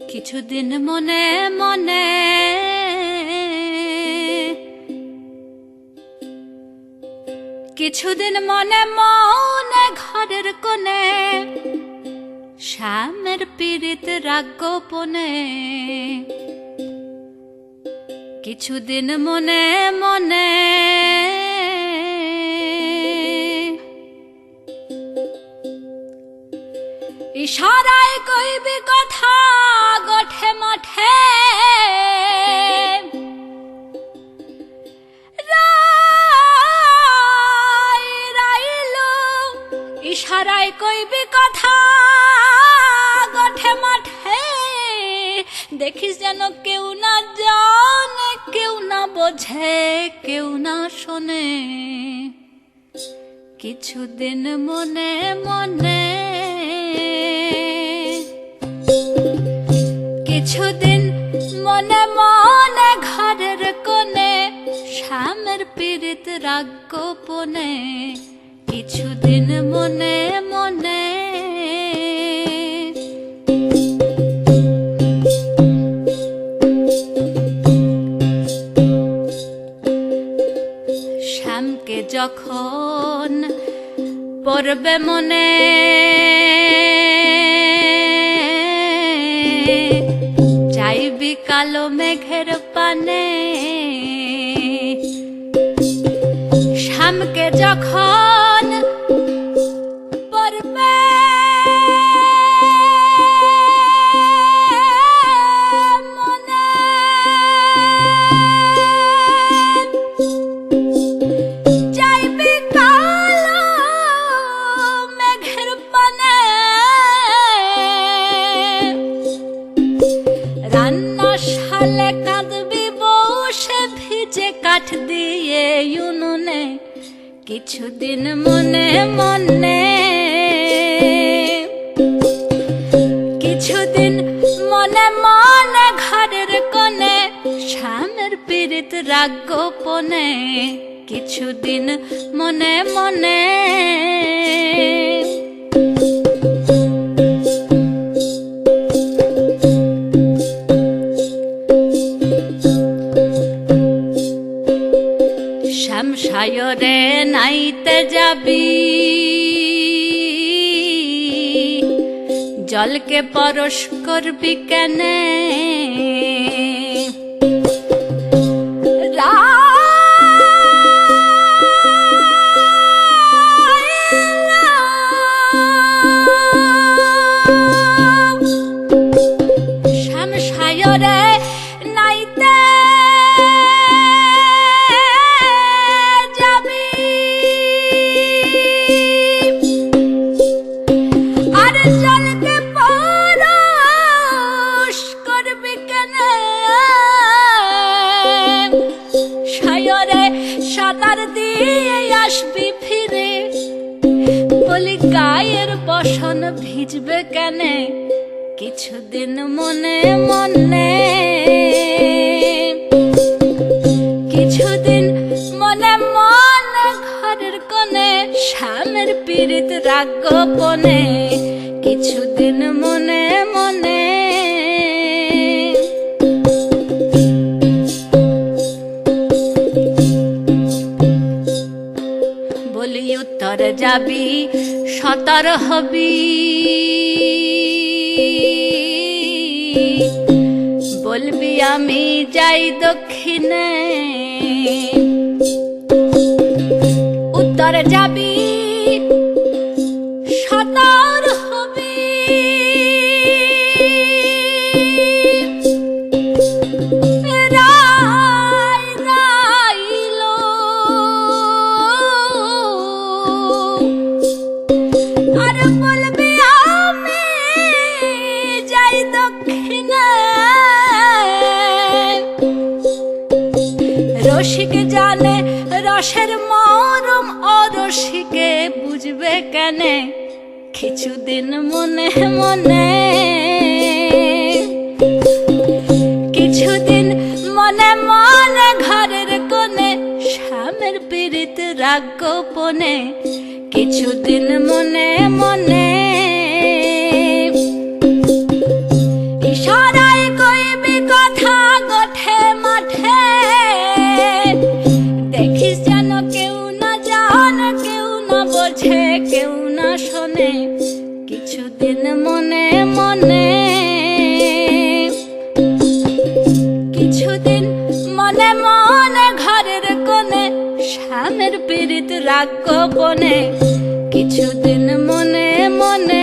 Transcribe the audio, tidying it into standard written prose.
কিছুদিন মনে মনে কিছুদিন মনে মনে ঘরের কোণে শ্যামের পীড়িত রাগ গোপনে কিছুদিন মনে মনে ইশারায় কইবি কথা গঠে মঠে ইশারায় কইবি কথা গঠে মাঠে দেখিস যেন কেউ না জানে কেউ না বোঝে কেউ না শোনে কিছুদিন মনে মনে কিছুদিন মনে মনে ঘরের কোণে শ্যামের পীড়িত রাগ গোপনে কিছুদিন মনে মনে শ্যামকে যখন পড়বে মনে চাইবি কালো মেঘের পানে শ্যামকে যখন পড়বে মনে চাইবি কালো মেঘের পানে রান্নাশালে কাঁদবি বসে ভিজে কাঠ দিয়ে উনুনে কিছুদিন মনে মনে কিছুদিন মনে মনে ঘরের কোণে শ্যামের পীড়িত রাগ গোপনে কিছুদিন মনে মনে শ্যাম সায়রে নাইতে যাবি জলকে পরশ করবি কেনে শ্যাম সায়রে নাইতে সাঁতার দিয়ে আসবি ফিরে বলি গায়ের বসন ভিজবে কেনে কিছুদিন মনে মনে কিছুদিন মনে মনে ঘরের কোণে শ্যামের পীড়িত রাগ গোপনে কিছুদিন মনে মনে বলি উত্তর যাবি সতর হবি বলবি আমি যাই দক্ষিণে উত্তর যাবি সতর হবি রসিকে জানে রসের মরম অরসিকে বুঝবে কেনে কিছুদিন মনে মনে কিছুদিন মনে মনে ঘরের কোণে শ্যামের পীড়িত রাগ গোপনে কিছুদিন মনে মনে ইশারা রাগ গোপনে কিছুদিন মনে মনে